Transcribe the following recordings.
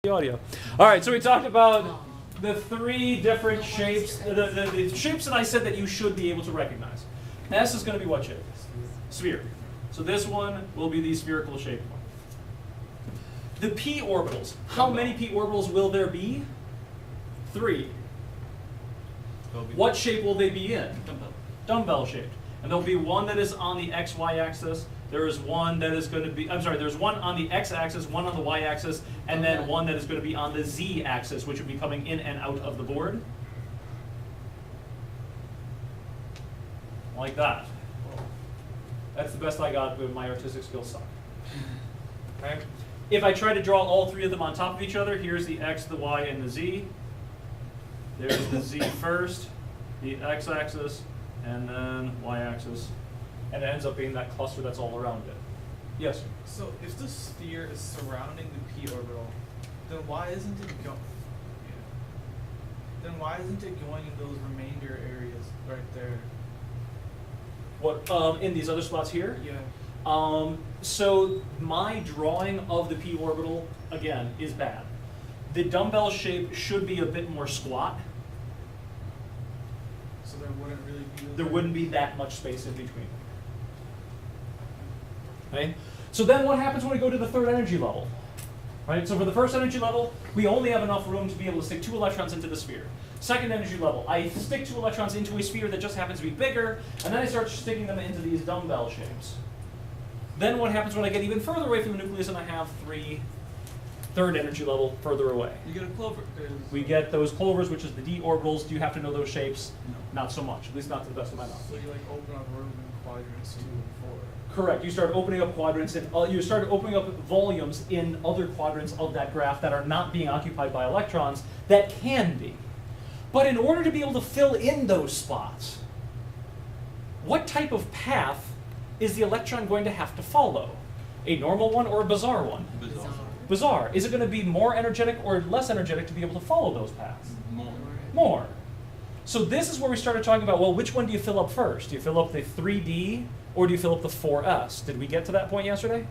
the audio. All right, so we talked about the three different shapes, the shapes that I said that you should be able to recognize. S is going to be what shape? Sphere. So this one will be the spherical shape one. The p orbitals. How many p orbitals will there be? 3. What shape will they be in? Dumbbell shaped. And there'll be one that is on the XY axis. There is one that is going to be, there's one on the X axis, one on the Y axis, and then one that is going to be on the Z axis, which would be coming in and out of the board. Like that. That's the best I got with my artistic skills suck. Okay? If I try to draw all 3 of them on top of each other, here's the X, the Y, and the Z. There's the Z first, the X axis, and then Y axis. And it ends up being that cluster that's all around it. Yes? So if the sphere is surrounding the p orbital, then why isn't it going? Then why isn't it going in those remainder areas right there? What in these other spots here? Yeah. So my drawing of the p orbital again is bad. The dumbbell shape should be a bit more squat. So there wouldn't really be. There wouldn't be that much space in between. Right? So then what happens when we go to the third energy level? Right? So for the first energy level, we only have enough room to be able to stick 2 electrons into the sphere. Second energy level, I stick 2 electrons into a sphere that just happens to be bigger, and then I start sticking them into these dumbbell shapes. Then what happens when I get even further away from the nucleus and I have third energy level further away? You get a clover. We get those clovers, which is the d orbitals. Do you have to know those shapes? No. Not so much, at least not to the best of my knowledge. So you like open up room in quadrants 2 and 4. Correct. You start opening up quadrants, and you start opening up volumes in other quadrants of that graph that are not being occupied by electrons that can be. But in order to be able to fill in those spots, what type of path is the electron going to have to follow? A normal one or a bizarre one? Bizarre. Bizarre. Is it going to be more energetic or less energetic to be able to follow those paths? More. More. So this is where we started talking about, well, which one do you fill up first? Do you fill up the 3D or do you fill up the 4S? Did we get to that point yesterday?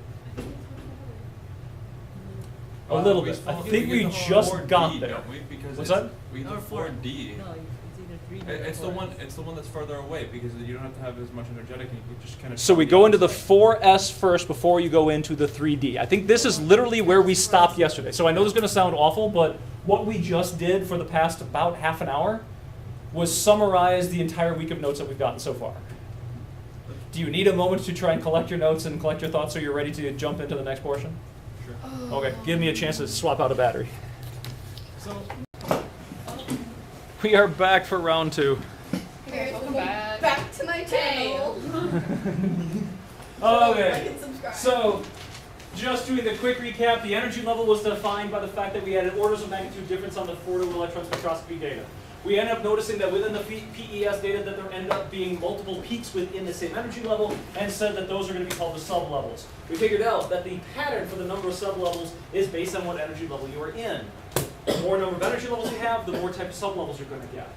A little bit. I think we just got there. Don't we? Because What's that? We have 4D. No, it's either 3D or It's 4S. it's the one that's further away because you don't have to have as much energetic and you can just kind of. So we go into the 4S first before you go into the 3D. I think this is literally where we stopped yesterday. So I know this is going to sound awful, but what we just did for the past about half an hour was summarize the entire week of notes that we've gotten so far. Do you need a moment to try and collect your notes and collect your thoughts so you're ready to jump into the next portion? Sure. Okay, give me a chance to swap out a battery. So We are back for round 2. Okay, Welcome back. back to my channel. Like Okay, and subscribe. so just doing the quick recap, the energy level was defined by the fact that we had an orders of magnitude difference on the photoelectron spectroscopy data. We ended up noticing that within the PES data that there ended up being multiple peaks within the same energy level and said that those are going to be called the sublevels. We figured out that the pattern for the number of sublevels is based on what energy level you are in. The more number of energy levels you have, the more type of sublevels you're going to get.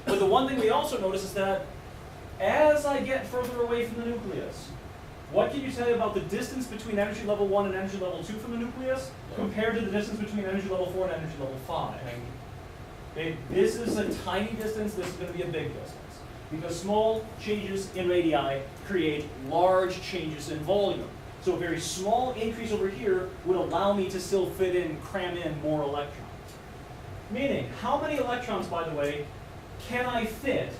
But the one thing we also notice is that as I get further away from the nucleus, what can you tell me about the distance between energy level 1 and energy level 2 from the nucleus compared to the distance between energy level 4 and energy level 5? Okay, this is a tiny distance, this is going to be a big distance. Because small changes in radii create large changes in volume. So a very small increase over here would allow me to still fit in, cram in more electrons. Meaning, how many electrons, by the way, can I fit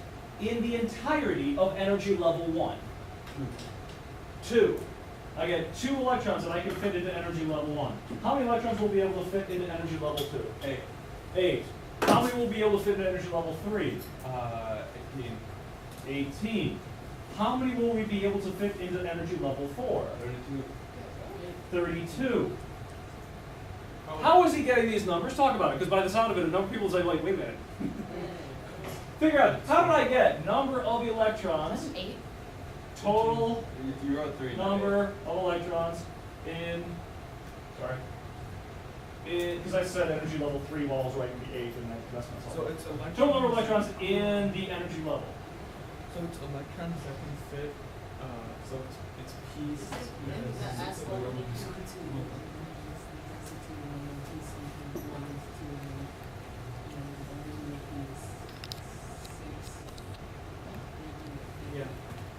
in the entirety of energy level 1? 2. I get 2 electrons that I can fit into energy level 1. How many electrons will be able to fit into energy level 2? 8. 8. How many will be able to fit into energy level 3? 18. 18. How many will we be able to fit into energy level 4? 32. 32. How is he getting these numbers? Talk about it, because by the sound of it, a number of people say, like, wait a minute. Figure out, how did I get number of electrons, 8. total You wrote 3. number of electrons in, because I said energy level 3 while I was writing the 8, and that's myself. So it's electrons. Total number of electrons in the energy level. So it's electrons that can fit. So it's P's.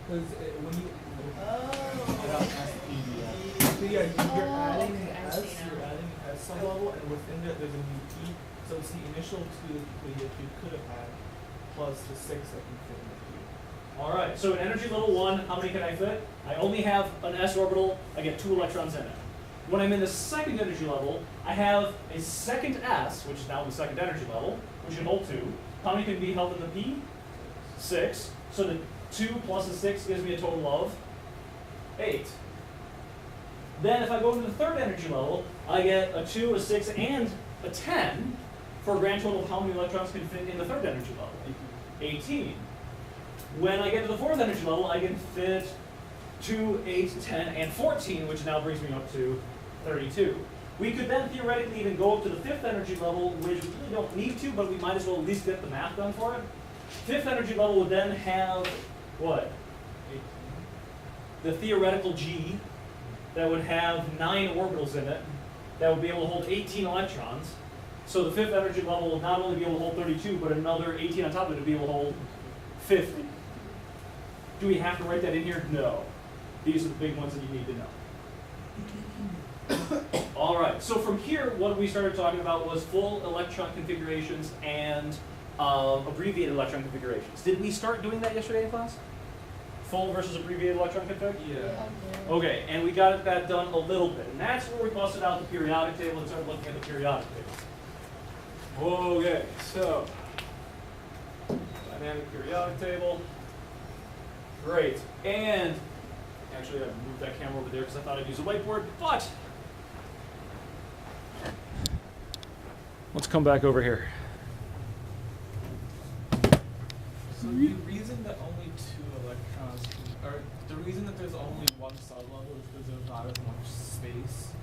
Because when you Oh. so yeah, you're adding okay, I S, see now. you're adding S sublevel, and within it there's a new P. So it's the initial 2 that you could have had, plus the 6 that can fit in the P. All right, so in energy level 1, how many can I fit? I only have an s orbital. I get 2 electrons in it. When I'm in the second energy level, I have a second s, which is now the second energy level, which can hold 2. How many can be held in the p? 6. So the 2 plus the 6 gives me a total of 8. Then if I go to the third energy level, I get a 2, a 6, and a 10 for a grand total of how many electrons can fit in the third energy level? 18. When I get to the fourth energy level, I can fit 2, 8, 10, and 14, which now brings me up to 32. We could then theoretically even go up to the fifth energy level, which we really don't need to, but we might as well at least get the math done for it. Fifth energy level would then have, what? 18. The theoretical G that would have 9 orbitals in it, that would be able to hold 18 electrons. So the fifth energy level will not only be able to hold 32, but another 18 on top of it to be able to hold 50. Do we have to write that in here? No. These are the big ones that you need to know. All right, so from here, what we started talking about was full electron configurations and abbreviated electron configurations. Did we start doing that yesterday in class? Full versus abbreviated electron config? Yeah. Okay, and we got that done a little bit. And that's where we busted out the periodic table and started looking at the periodic table. Okay, so dynamic periodic table. Great. And actually I moved that camera over there because I thought I'd use a whiteboard, but let's come back over here. So the reason that only 2 electrons, or the reason that there's only 1 sublevel is because there's not as much space.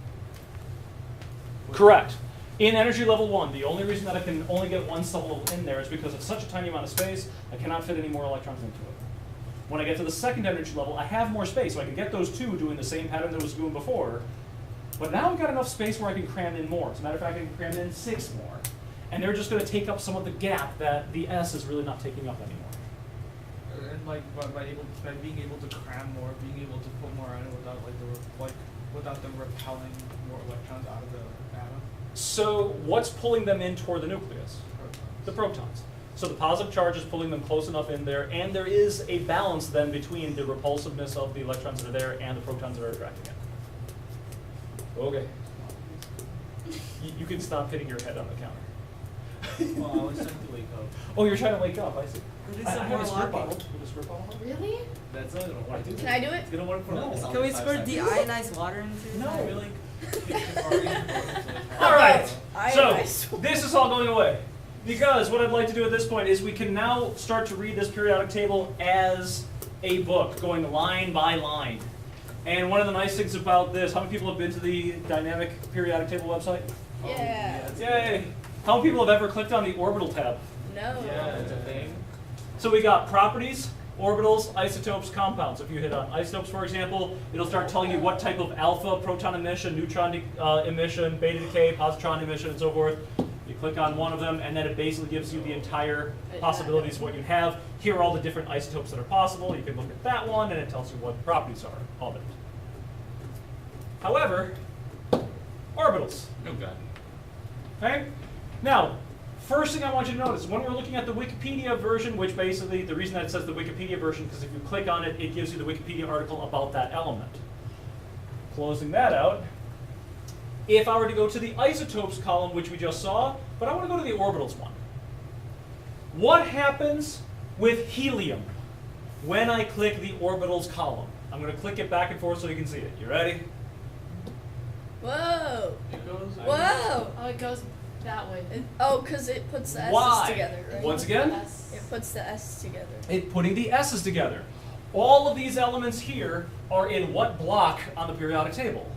Correct. In energy level 1, the only reason that I can only get 1 sublevel in there is because of such a tiny amount of space, I cannot fit any more electrons into it. When I get to the second energy level, I have more space, so I can get those 2 doing the same pattern that I was doing before. But now I've got enough space where I can cram in more. As a matter of fact, I can cram in 6 more. And they're just going to take up some of the gap that the S is really not taking up anymore. And like by being able to cram more, being able to put more in it without without them repelling more electrons out of the atom. So what's pulling them in toward the nucleus? Protons. The protons. So the positive charge is pulling them close enough in there, and there is a balance then between the repulsiveness of the electrons that are there and the protons that are attracting it. Okay. You can stop hitting your head on the counter. Well, I was trying to wake up. Oh, you're trying to wake up, I see. Could do I some have more a squirt locking. bottle. With a squirt bottle? Really? That's not gonna work. Can I do it? It's gonna work for No. like Can we 5 squirt seconds. deionized water into No. I it? feel like All right. I- So this is all going away. Because what I'd like to do at this point is we can now start to read this periodic table as a book, going line by line. And one of the nice things about this, how many people have been to the dynamic periodic table website? Yeah. Yay! How many people have ever clicked on the orbital tab? No. Yeah, it's a thing. So we got properties, orbitals, isotopes, compounds. If you hit on isotopes, for example, it'll start telling you what type of alpha proton emission, neutron emission, beta decay, positron emission, and so forth. You click on one of them, and then it basically gives you the entire possibilities of what you have. Here are all the different isotopes that are possible. You can look at that one, and it tells you what the properties are of it. However, orbitals. Oh god. Okay? Now, first thing I want you to notice, when we're looking at the Wikipedia version, which basically, the reason that it says the Wikipedia version, because if you click on it, it gives you the Wikipedia article about that element. Closing that out. If I were to go to the isotopes column, which we just saw, but I want to go to the orbitals one. What happens with helium when I click the orbitals column? I'm going to click it back and forth so you can see it. You ready? Whoa. It goes. Whoa. Oh, it goes that way. Oh, because it puts the S's Why? together, right? Once again? It puts the S together. It putting the S's together. All of these elements here are in what block on the periodic table?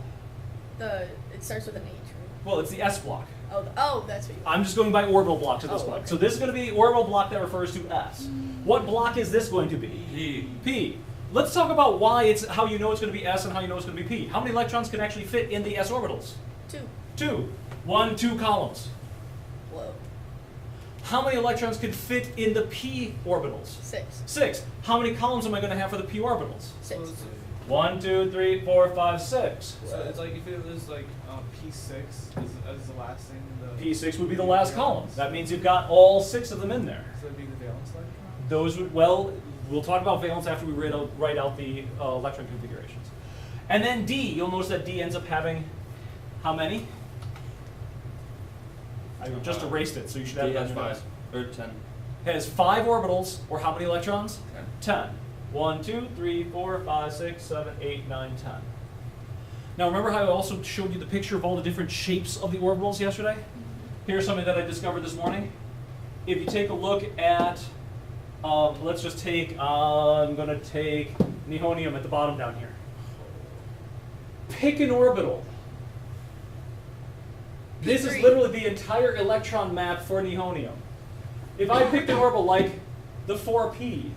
It starts with an H, right? Well, it's the S block. Oh, that's what you I'm just going by orbital blocks at this Oh, point. okay. So this is going to be the orbital block that refers to S. What block is this going to be? P. P. Let's talk about why it's how you know it's going to be S and how you know it's going to be P. How many electrons can actually fit in the S orbitals? 2. 2. 1, 2 columns. Whoa. How many electrons could fit in the p orbitals? 6. 6. How many columns am I going to have for the p orbitals? 6. 1, 2, 3, 4, 5, 6. So it's like if it was like P6 as the last thing. P6 would be the last column. That means you've got all 6 of them in there. So it'd be the valence electron. Those would, well, we'll talk about valence after we write out the electron configurations. And then D, you'll notice that D ends up having how many? I just erased it, so you should have D it on has your 5 notes. or 10. It has 5 orbitals, or how many electrons? 10. 10. 1, 2, 3, 4, 5, 6, 7, 8, 9, 10. Now remember how I also showed you the picture of all the different shapes of the orbitals yesterday? Here's something that I discovered this morning. If you take a look at, let's just take, I'm going to take nihonium at the bottom down here. Pick an orbital. This is P3. literally the entire electron map for nihonium. If I picked an orbital like the 4p,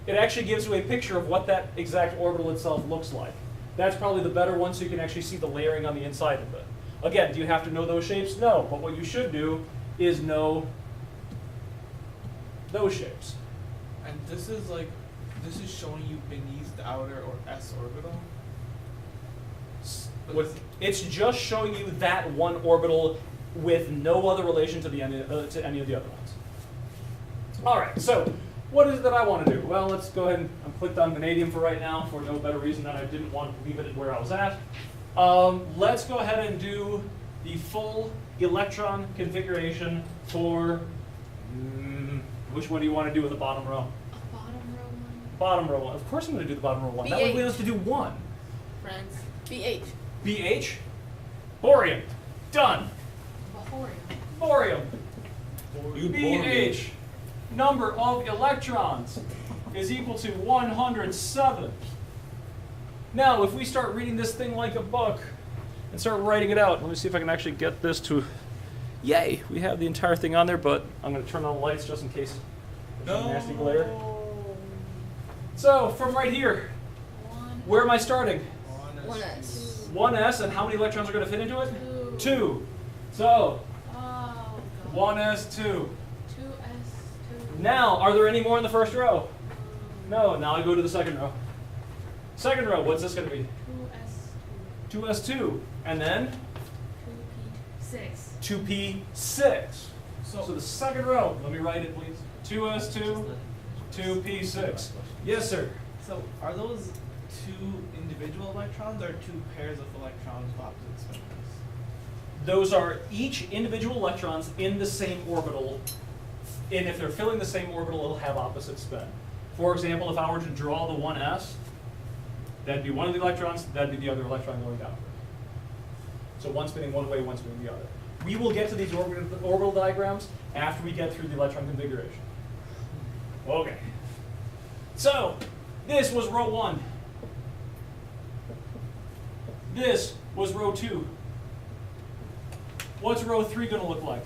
it actually gives you a picture of what that exact orbital itself looks like. That's probably the better one, so you can actually see the layering on the inside of it. Again, do you have to know those shapes? No, but what you should do is know those shapes. And this is showing you beneath the outer or S orbital. It's just showing you that one orbital with no other relation to any of the other ones. All right, so what is it that I want to do? Well, let's go ahead and I'm clicked on vanadium for right now for no better reason than I didn't want to leave it where I was at. Let's go ahead and do the full electron configuration for, which one do you want to do in the bottom row? A bottom row one. Bottom row one. Of course I'm going to do the bottom row one. That way we have to do one. Friends. BH. BH, borium, done. Borium, You bore me. BH, number of electrons is equal to 107. Now, if we start reading this thing like a book and start writing it out, let me see if I can actually get this to, yay, we have the entire thing on there, but I'm going to turn on the lights just in case there's some nasty glare. So, from right here, where am I starting? 1s. 1s, and how many electrons are going to fit into it? 2. 2. So, Oh, God. 1s2. 2s2. Now, are there any more in the first row? No. Now I go to the second row. Second row, what's this going to be? 2s2. 2s2. And then 2p6. 2p6. So the second row, let me write it please. 2s2, 2p6. Yes, sir. So are those two individual electrons or two pairs of electrons of opposite spins? Those are each individual electrons in the same orbital, and if they're filling the same orbital, it'll have opposite spin. For example, if I were to draw the 1s, that'd be one of the electrons, that'd be the other electron going down. So one spinning one way, one spinning the other. We will get to these orbital diagrams after we get through the electron configuration. Okay. So, this was row 1. This was row 2. What's row 3 going to look like?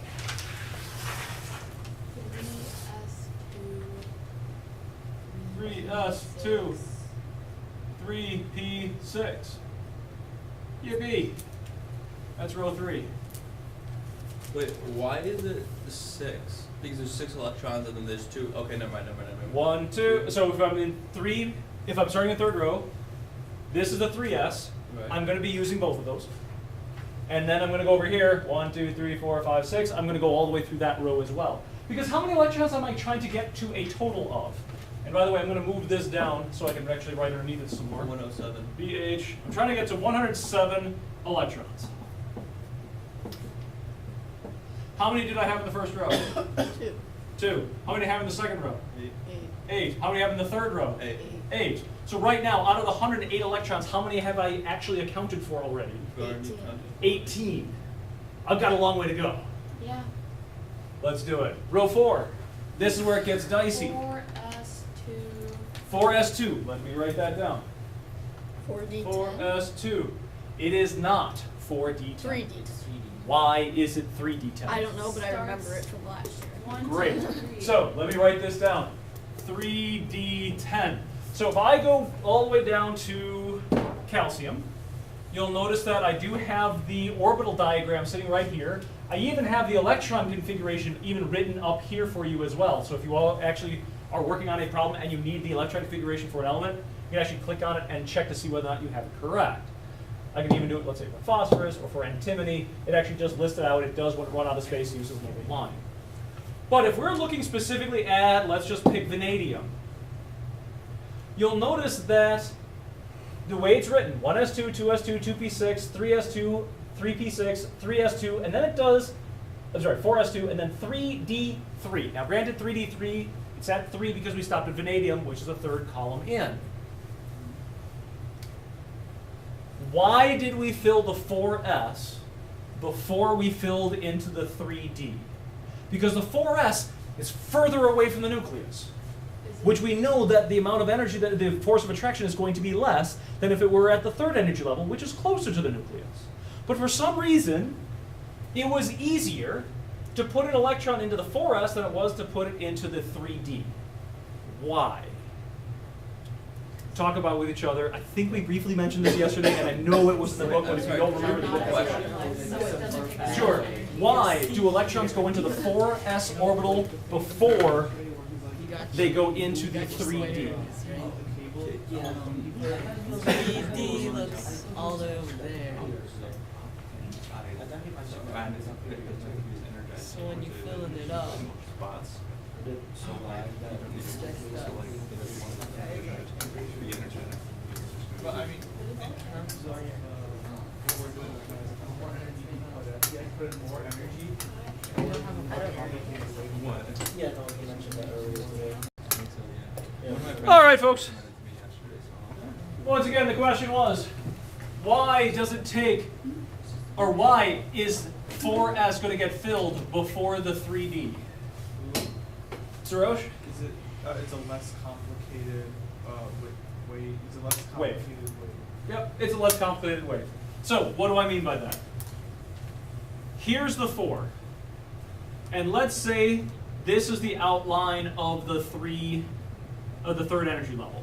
3s2, 3p6. Yippee! That's row 3. Wait, why is it 6? Because there's 6 electrons and then there's 2. Okay, never mind. 1, 2. So if I'm in 3, if I'm starting in third row, this is a 3s. Right. I'm going to be using both of those. And then I'm going to go over here, 1, 2, 3, 4, 5, 6. I'm going to go all the way through that row as well. Because how many electrons am I trying to get to a total of? And by the way, I'm going to move this down so I can actually write underneath it some more. 107. BH, I'm trying to get to 107 electrons. How many did I have in the first row? 2. 2. How many do I have in the second row? 8. 8. How many have in the third row? 8. 8. So right now, out of the 108 electrons, how many have I actually accounted for already? 18. 18. I've got a long way to go. Yeah. Let's do it. Row 4. This is where it gets dicey. 4s2. 4s2. Let me write that down. 4d10. 4s2. It is not 4d10. 3d10. Why is it 3d10? I don't know, but I remember it from last year. 1, Great. 2, 3. So let me write this down. 3d10. So if I go all the way down to calcium, you'll notice that I do have the orbital diagram sitting right here. I even have the electron configuration even written up here for you as well. So if you all actually are working on a problem and you need the electron configuration for an element, you can actually click on it and check to see whether or not you have it correct. I can even do it, let's say, for phosphorus or for antimony. It actually just lists it out. It does run out of space and uses another line. But if we're looking specifically at, let's just pick vanadium, you'll notice that the way it's written, 1s2, 2s2, 2p6, 3s2, 3p6, 3s2, and then it does, I'm sorry, 4s2, and then 3d3. Now granted, 3d3, it's at 3 because we stopped at vanadium, which is the third column in. Why did we fill the 4s before we filled into the 3d? Because the 4s is further away from the nucleus, which we know that the amount of energy, that the force of attraction is going to be less than if it were at the third energy level, which is closer to the nucleus. But for some reason, it was easier to put an electron into the 4s than it was to put it into the 3d. Why? Talk about with each other. I think we briefly mentioned this yesterday, and I know it was in the book, but if you don't remember the book, sure. Why do electrons go into the 4s orbital before they go into the 3d? 3D looks all the way over there. So when you filling it up, But I mean, in terms of what we're doing, more energy input, I put in more energy. And we're having a more complicated way. Yeah, no, you mentioned that earlier today. All right, folks. Once again, the question was, why does it take, or why is 4s going to get filled before the 3d? Sarosh? Is it? It's a less complicated way. It's a less Wave. complicated way. Yep, it's a less complicated wave. So, what do I mean by that? Here's the 4. And let's say this is the outline of the third energy level.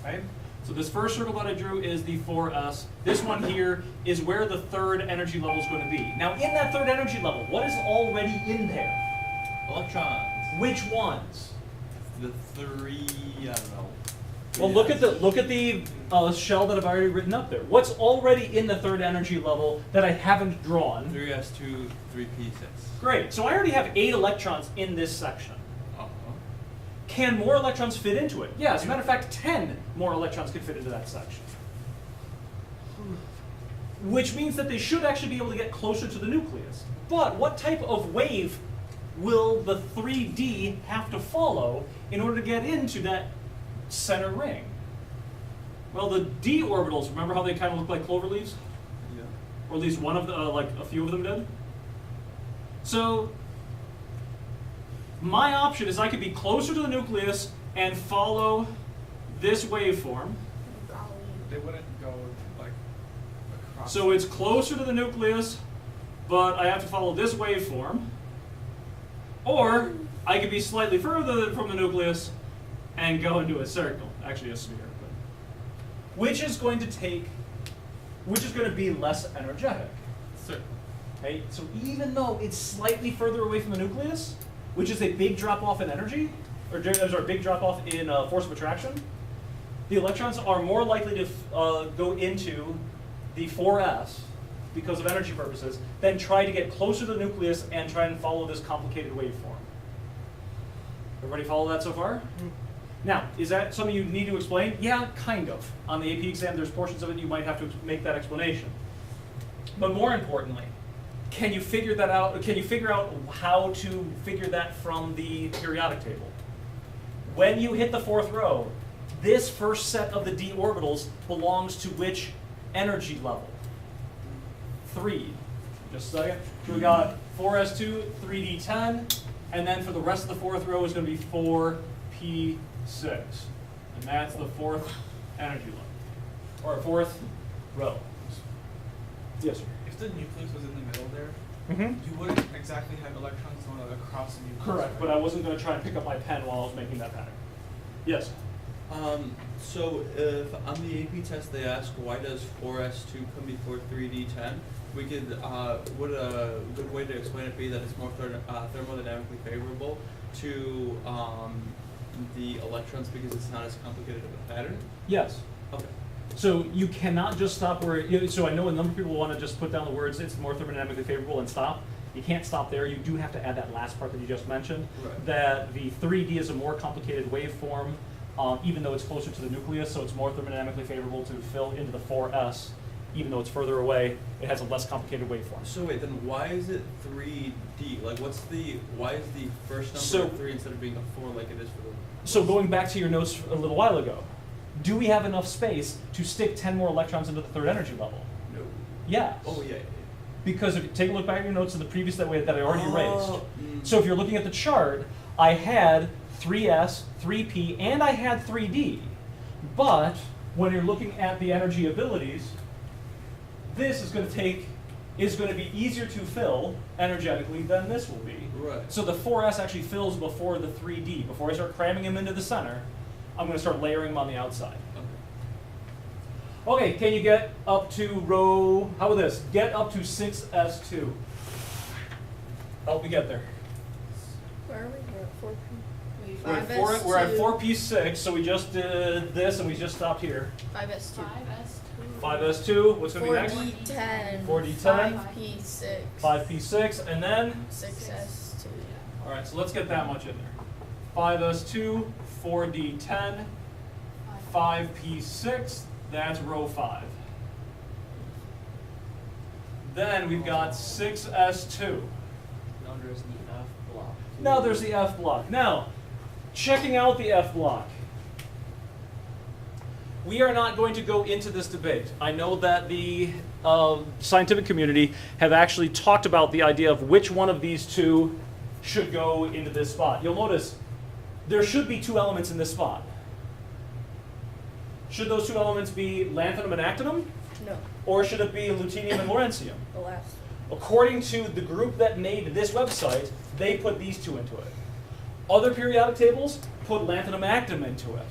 Right? So this first circle that I drew is the 4s. This one here is where the third energy level is going to be. Now, in that third energy level, what is already in there? Electrons. Which ones? The 3, I don't know. Well, look at the shell that I've already written up there. What's already in the third energy level that I haven't drawn? 3s2, 3p6. Great. So I already have 8 electrons in this section. Uh-huh. Can more electrons fit into it? Yeah, as a matter of fact, 10 more electrons can fit into that section. Which means that they should actually be able to get closer to the nucleus. But what type of wave will the 3D have to follow in order to get into that center ring? Well, the d orbitals, remember how they kind of look like clover leaves? Yeah. Or at least one of the, like a few of them did? So, my option is I could be closer to the nucleus and follow this waveform. They wouldn't go like across. So it's closer to the nucleus, but I have to follow this waveform. Or I could be slightly further from the nucleus and go into a circle, actually a sphere. Which is going to be less energetic. Okay, so even though it's slightly further away from the nucleus, which is a big drop off in energy, or a big drop off in force of attraction, the electrons are more likely to go into the 4s because of energy purposes than try to get closer to the nucleus and try and follow this complicated waveform. Everybody follow that so far? Now, is that something you need to explain? Yeah, kind of. On the AP exam, there's portions of it you might have to make that explanation. But more importantly, can you figure that out? Can you figure out how to figure that from the periodic table? When you hit the 4th row, this first set of the d orbitals belongs to which energy level? 3. Just a second. So we got 4s2, 3d10, and then for the rest of the 4th row is going to be 4p6. And that's the 4th energy level, or 4th row. Yes, sir. If the nucleus was in the middle there, Mm-hmm. you wouldn't exactly have electrons going across the nucleus. Correct, but I wasn't going to try and pick up my pen while I was making that pattern. Yes. So if on the AP test they ask why does 4s2 come before 3d10, we could would a good way to explain it be that it's more thermodynamically favorable to the electrons because it's not as complicated of a pattern? Yes. Okay. So you cannot just stop where, so I know a number of people want to just put down the words, it's more thermodynamically favorable and stop. You can't stop there. You do have to add that last part that you just mentioned, Right. that the 3D is a more complicated waveform, even though it's closer to the nucleus, so it's more thermodynamically favorable to fill into the 4s, even though it's further away, it has a less complicated waveform. So wait, then why is it 3D? Like, why is the first number So- 3 instead of being a 4 like it is for the? So going back to your notes a little while ago, do we have enough space to stick 10 more electrons into the third energy level? No. Yes. Oh yeah. Because if you take a look back at your notes to the previous that I already erased. Mm. So if you're looking at the chart, I had 3s, 3p, and I had 3d. But when you're looking at the energy abilities, this is going to be easier to fill energetically than this will be. Right. So the 4s actually fills before the 3d. Before I start cramming them into the center, I'm going to start layering them on the outside. Okay. Okay, can you get up to row, how about this? Get up to 6s2. Help me get there. Where are we? We're at 4P. We're at 4p6, so we just did this and we just stopped here. 5S2. 5s2. 5s2, what's going to be next? 4D10. 4D10. 5P6. 5p6, and then? 6S2. All right, so let's get that much in there. 5s2, 4d10, 5p6, that's row 5. Then we've got 6s2. Now there's the F block. Now there's the F block. Now, checking out the F block. We are not going to go into this debate. I know that the scientific community have actually talked about the idea of which one of these two should go into this spot. You'll notice there should be 2 elements in this spot. Should those 2 elements be lanthanum and actinium? No, Or should it be lutetium and lawrencium? the last. According to the group that made this website, they put these 2 into it. Other periodic tables put lanthanum actinium into it.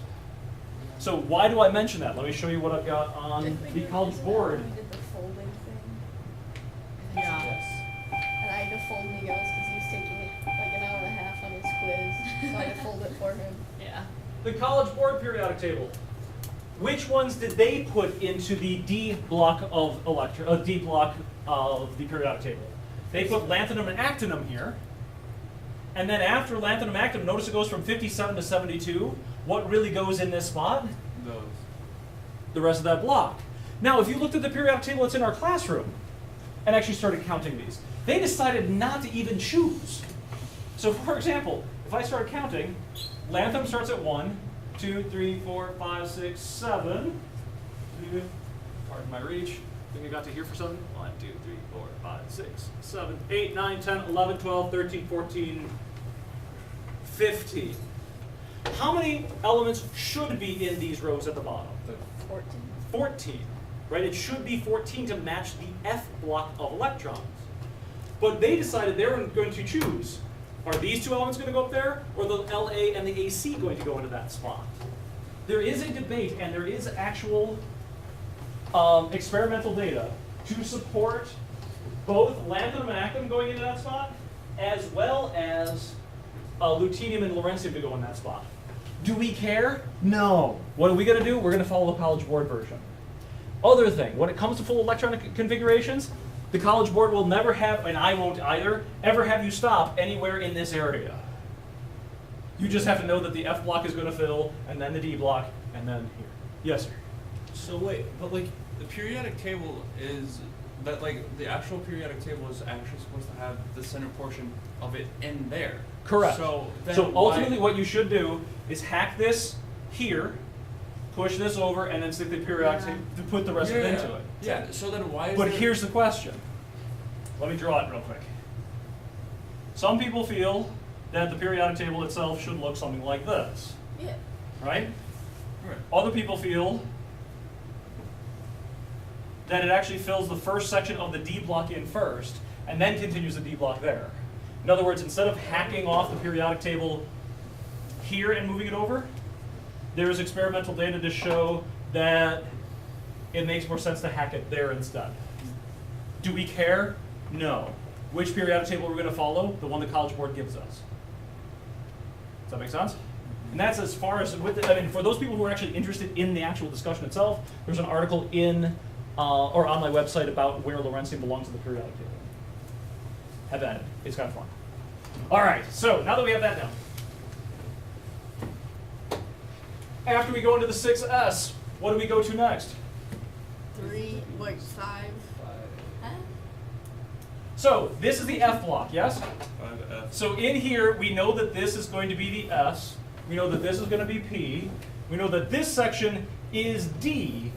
So why do I mention that? Let me show you what I've got on the college board. We did the folding thing. Yeah. And I had to fold Miguel's because he was taking like an hour and a half on his quiz. So I had to fold it for him. Yeah. The college board periodic table. Which ones did they put into the D block of D block of the periodic table? They put lanthanum and actinium here. And then after lanthanum and actinium, notice it goes from 57 to 72. What really goes in this spot? Those. The rest of that block. Now, if you looked at the periodic table that's in our classroom and actually started counting these, they decided not to even choose. So for example, if I started counting, lanthanum starts at 1, 2, 3, 4, 5, 6, 7. Pardon my reach. Think I got to here for 7? 1, 2, 3, 4, 5, 6, 7, 8, 9, 10, 11, 12, 13, 14, 15. How many elements should be in these rows at the bottom? 14. 14, right? It should be 14 to match the F block of electrons. But they decided they were going to choose, are these 2 elements going to go up there, or the LA and the AC going to go into that spot? There is a debate, and there is actual experimental data to support both lanthanum and actinium going into that spot, as well as lutetium and lawrencium to go in that spot. Do we care? No. What are we going to do? We're going to follow the College Board version. Other thing, when it comes to full electron configurations, the College Board will never have, and I won't either, ever have you stop anywhere in this area. You just have to know that the F block is going to fill, and then the D block, and then here. Yes, sir. So wait, but like the periodic table is that like the actual periodic table is actually supposed to have the center portion of it in there. Correct. So then So ultimately why, what you should do is hack this here, push this over, and then stick the periodic table to put the rest of it into it. Yeah. So then why is But there, here's the question. Let me draw it real quick. Some people feel that the periodic table itself should look something like this, Yeah. right? Right. Other people feel that it actually fills the first section of the D block in first, and then continues the D block there. In other words, instead of hacking off the periodic table here and moving it over, there is experimental data to show that it makes more sense to hack it there instead. Do we care? No. Which periodic table we're going to follow? The one the College Board gives us. Does that make sense? And that's as far as, I mean, for those people who are actually interested in the actual discussion itself, there's an article in or on my website about where Lorentzian belongs in the periodic table. Have at it. It's kind of fun. All right, so now that we have that down, after we go into the 6s, what do we go to next? 3, like 5. So this is the F block, yes? 5F. So in here, we know that this is going to be the S. We know that this is going to be P. We know that this section is D.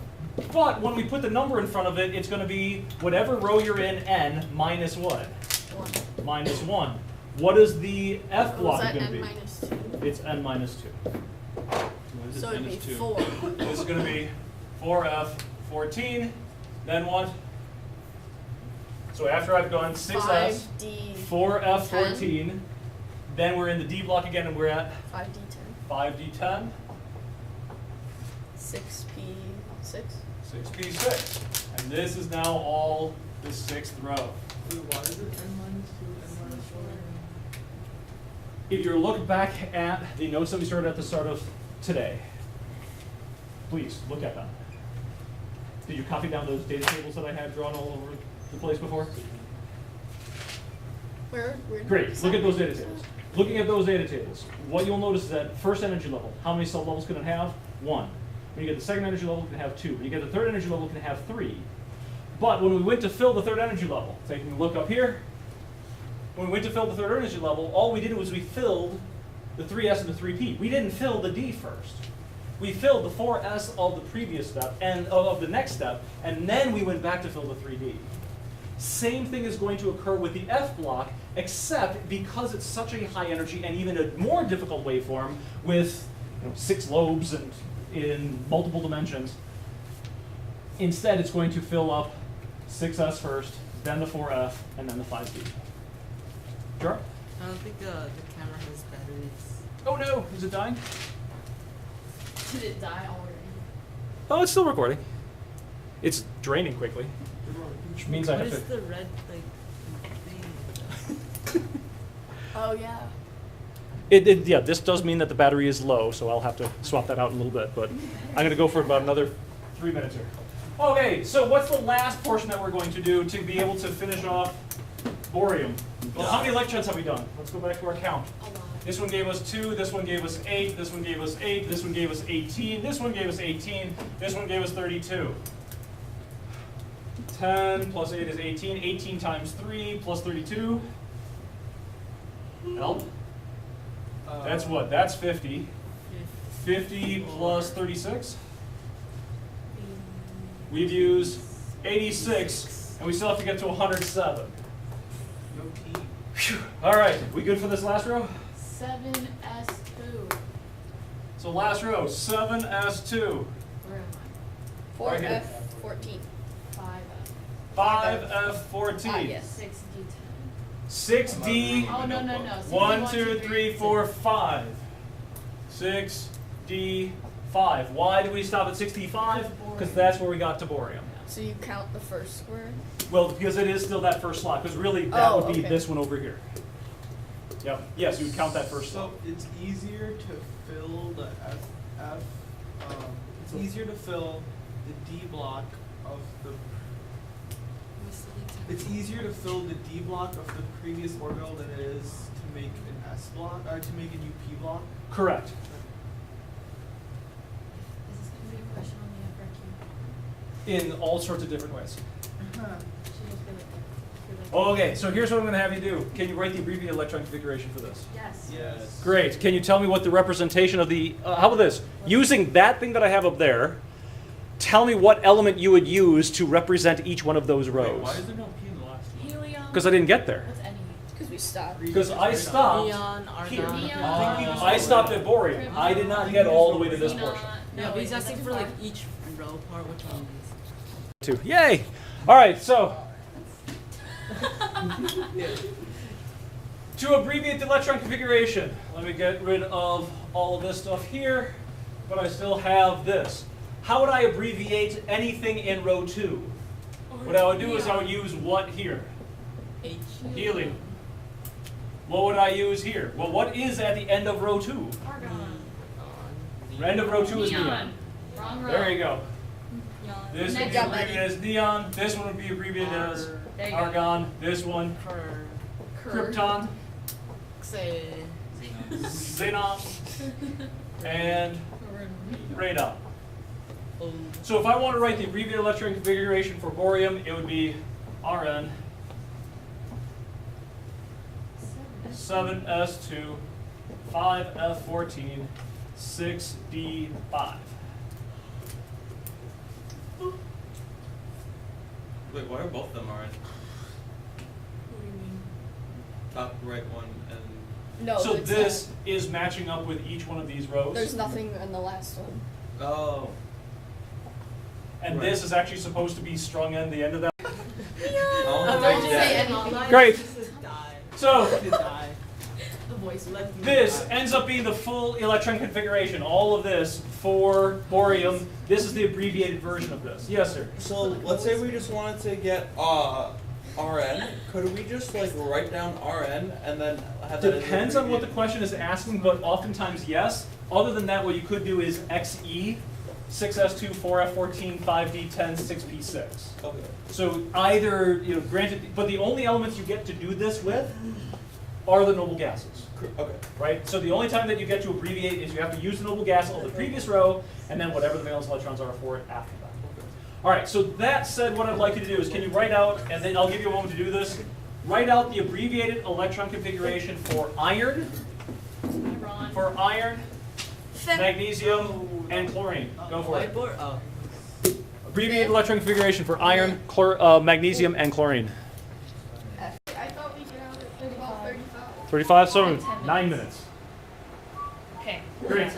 But when we put the number in front of it, it's going to be whatever row you're in, N, minus what? 1. Minus 1. What is the F block Was that going to N be? minus 2? It's N minus 2. What is it? So it'd be Minus 2. 4. This is going to be 4F14. Then what? So after I've gone 6S, 5D. 4F14, then we're in the D block again, and we're at 5D10. 5D10, 6P6. 6P6. And this is now all the 6th row. Wait, why is it n minus 2, n minus 4? If you look back at the notes that we started at the start of today, please look at them. Did you copy down those data tables that I had drawn all over the place before? Where did Great, we look at those decide? data tables. Looking at those data tables, what you'll notice is that first energy level, how many sub-levels can it have? 1. When you get the second energy level, it can have 2. When you get the third energy level, it can have 3. But when we went to fill the third energy level, taking a look up here, when we went to fill the third energy level, all we did was we filled the 3S and the 3P. We didn't fill the D first. We filled the 4S of the previous step, and of the next step, and then we went back to fill the 3D. Same thing is going to occur with the F block, except because it's such a high energy and even a more difficult waveform with 6 lobes and in multiple dimensions, instead it's going to fill up 6S first, then the 4F, and then the 5D. Sure? I don't think the camera has batteries. Oh no, is it dying? Did it die already? Oh, it's still recording. It's draining quickly, which means I What have is to. the red thing? Oh, yeah. Yeah, this does mean that the battery is low, so I'll have to swap that out in a little bit, but I'm going to go for about another 3 minutes here. Okay, so what's the last portion that we're going to do to be able to finish off borium? Well, how many electrons have we done? Let's go back to our count. A lot. This one gave us 2, this one gave us 8, this one gave us 8, this one gave us 18, this one gave us 18, this one gave us 32. 10 plus 8 is 18, 18 times 3 plus 32. Help? That's what? That's 50. 50 plus 36. We've used 86, and we still have to get to 107. No P. Phew. All right, we good for this last row? 7S2. So last row, 7S2. Where am I? Right here. 4F14. 5F14. Yes. 6D. Oh, no. 1, 2, 3, 4, 5. 6D5. Why did we stop at 6D5? Because that's where we got to borium. So you count the first square? Well, because it is still that first slot. Because really, that Oh, would be okay. this one over here. Yep. Yes, you would count that first slot. So it's easier to fill the it's easier to fill the D block of the. It's easier to fill the D block of the previous orbital than it is to make an S block, or to make a new P block. Correct. Is this going to be a question on the FRQ? In all sorts of different ways. Should just be like Okay, so here's what I'm going to have you do. Can you write the abbreviated electron configuration for this? Yes. Yes. Great. Can you tell me what the representation of the, how about this? Using that thing that I have up there, tell me what element you would use to represent each one of those Wait, rows. why is there no P in the last one? Helium. Because I didn't get there. What's any? Because we stopped. Because I stopped Neon, here. argon. Neon. I stopped at borium. I did not get all the way to this portion. Yeah, but he's asking for like each row part, which one is. Two. Yay! All right, so to abbreviate the electron configuration, let me get rid of all of this stuff here. but I still have this. How would I abbreviate anything in row 2? What I would do is I would use what here? Helium. What would I use here? Well, what is at the end of row 2? Argon. End of row 2 is neon. Wrong row. There you go. Neon. This would Next be one. abbreviated as neon. This one would be abbreviated as There you go. argon. This one, krypton, xenon, and radon. So if I want to write the abbreviated electron configuration for borium, it would be Rn 7s2 5f14 6d5. Wait, why are both of them RN? Top right one and No, So it's this is matching up with each one of these rows. there's nothing in the last one. oh. And Right. this is actually supposed to be strung in the end of that. Oh, Don't my say God. anything. Great. Die. So Die. The voice. this ends up being the full electron configuration. All of this for borium. This is the abbreviated version of this. Yes, sir. So let's say we just wanted to get RN. Could we just like write down RN and then have that? as Depends on what the abbreviated? question is asking, but oftentimes yes. Other than that, what you could do is XE, 6s2, 4f14, 5d10, 6p6. Okay. So either, granted, but the only elements you get to do this with are the noble gases, Okay. right? So the only time that you get to abbreviate is you have to use the noble gas of the previous row, and then whatever the valence electrons are for it after that. All right, so that said, what I'd like you to do is, can you write out, and then I'll give you a moment to do this, write out the abbreviated electron configuration for iron, magnesium, and chlorine. Go for it. Whiteboard? Oh. Abbreviated electron configuration for iron, magnesium, and chlorine. I thought we get out at about 35. 35, so 10 minutes. 9 minutes. Okay. Great.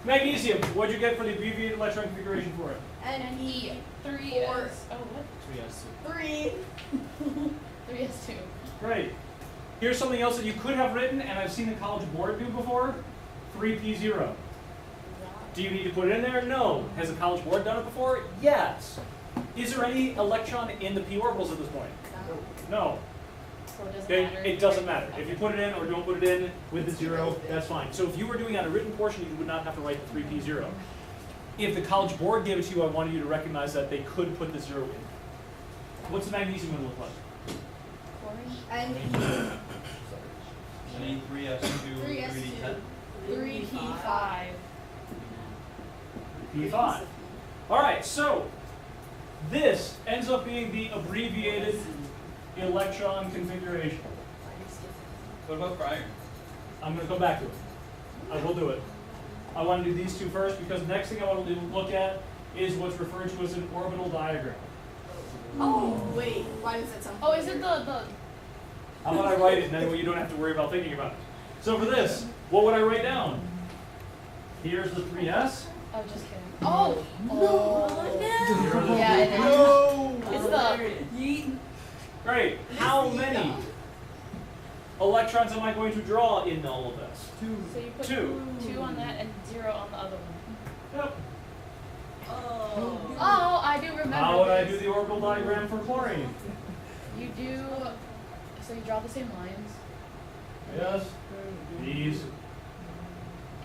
Magnesium, what'd you get for the abbreviated electron configuration for it? And he 3 Four. is. Oh, what? 3. 3 is 2. Great. Here's something else that you could have written, and I've seen the College Board do before. 3p0. Do you need to put it in there? No. Has the College Board done it before? Yes. Is there any electron in the p orbitals at this point? No. So it doesn't Okay, matter. it doesn't matter. If you put it in or don't put it in with the 0, that's fine. So if you were doing on a written portion, you would not have to write the 3p0. If the College Board gave it to you, I wanted you to recognize that they could put the 0 in. What's the magnesium going to look like? And I need 3s2, 3s2. 3d10. 3p5. P5. All right, so this ends up being the abbreviated electron configuration. What about for iron? I'm going to come back to it. I will do it. I want to do these two first because the next thing I want to look at is what's referred to as an orbital diagram. Oh, wait. Why does that sound Oh, is it familiar? the How about I write it and then you don't have to worry about thinking about it. So for this, what would I write down? Here's the 3s. Oh, just kidding. Oh! Here are the Yeah, it is. No! It's the. Great. How many electrons am I going to draw in all of this? So you put 2 on that and 0 on the other one. Yep. Oh, I do remember. How would I do this. the orbital diagram for chlorine? You do. So you draw the same lines. Yes. These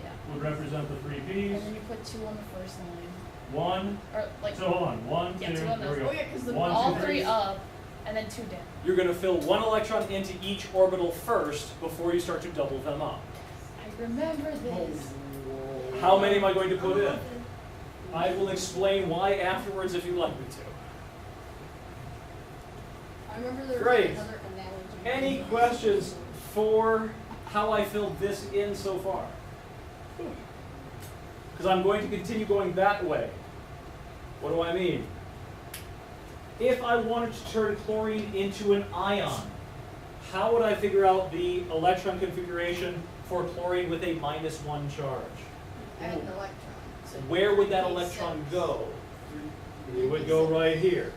Yeah. would represent the 3 And P's. then you put 2 on the first line. 1. Or like So hold on. 1, Yeah, 2, two on here we those. go. Oh, yeah, because the 1, all 2, 3 up, and then 2 down. You're going to fill 1 electron into each orbital first before you start to double them up. I remember this. How many am I going to put in? I will explain why afterwards if you'd like me to. I remember there was Great. another analogy. Any questions for how I filled this in so far? Because I'm going to continue going that way. What do I mean? If I wanted to turn chlorine into an ion, how would I figure out the electron configuration for chlorine with a -1 charge? Add an electron. So Where would that 3p6. electron go? It would go right here.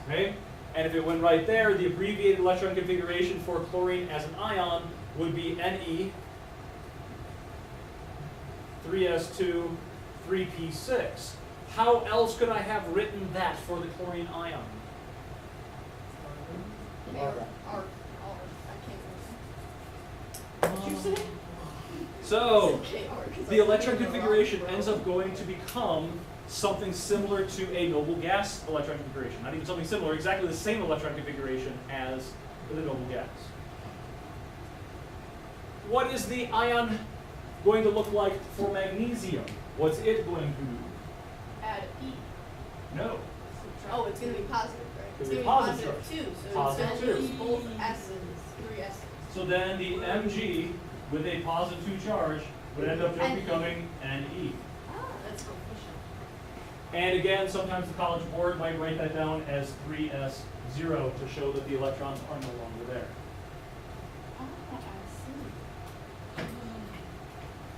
Okay? And if it went right there, the abbreviated electron configuration for chlorine as an ion would be Ne 3s2, 3p6. How else could I have written that for the chlorine ion? I can't remember. What'd you say? So, KR, 'cause the I electron remember configuration rock, ends bro. up going to become something similar to a noble gas electron configuration. Not even something similar, exactly the same electron configuration as the noble gas. What is the ion going to look like for magnesium? What's it going to do? Add E. No. Oh, it's going to be positive, right? It'll It's be going to be positive positive 2, so Positive it's going to two. be both S's, 3 S's. So then the Mg with a positive 2 charge would end up just And E. becoming an E. Ah, that's coefficient. And again, sometimes the College Board might write that down as 3s0 to show that the electrons are no longer there. Oh, I see.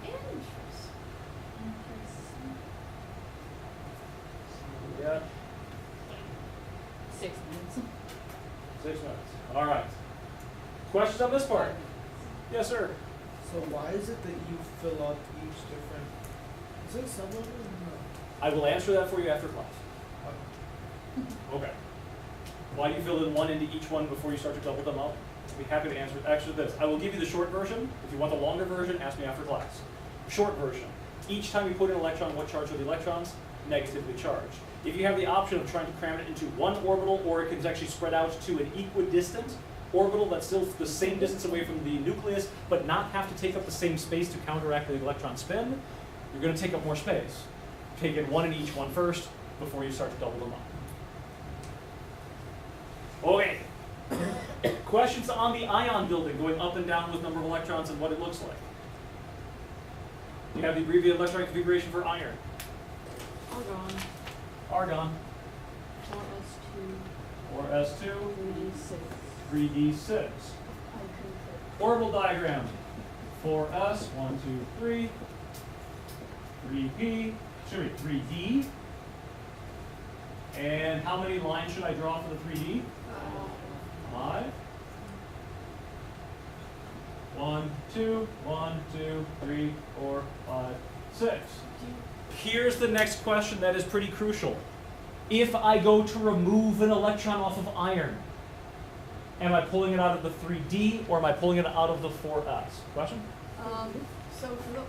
Interesting. Yeah, 6 minutes. 6 minutes. All right. Questions on this part? Yes, sir. So why is it that you fill out each different? Is it sub-level or no? I will answer that for you after class. Okay. Okay. Why do you fill in one into each one before you start to double them up? I'll be happy to answer this. I will give you the short version. If you want the longer version, ask me after class. Short version. Each time you put in an electron, what charge are the electrons? Negatively charged. If you have the option of trying to cram it into one orbital, or it can actually spread out to an equidistant orbital that's still the same distance away from the nucleus, but not have to take up the same space to counteract the electron spin, you're going to take up more space. Take in one in each one first before you start to double them up. Okay. Questions on the ion building, going up and down with number of electrons and what it looks like. You have the abbreviated electron configuration for iron. Argon. Argon, 4s2, 4s2, 3d6. 3d6. I concur. Orbital diagram, 4s, 1, 2, 3, 3p, 3d. And how many lines should I draw for the 3d? 5. 1, 2, 1, 2, 3, 4, 5, 6. Here's the next question that is pretty crucial. If I go to remove an electron off of iron, am I pulling it out of the 3d or am I pulling it out of the 4s? Question? So for the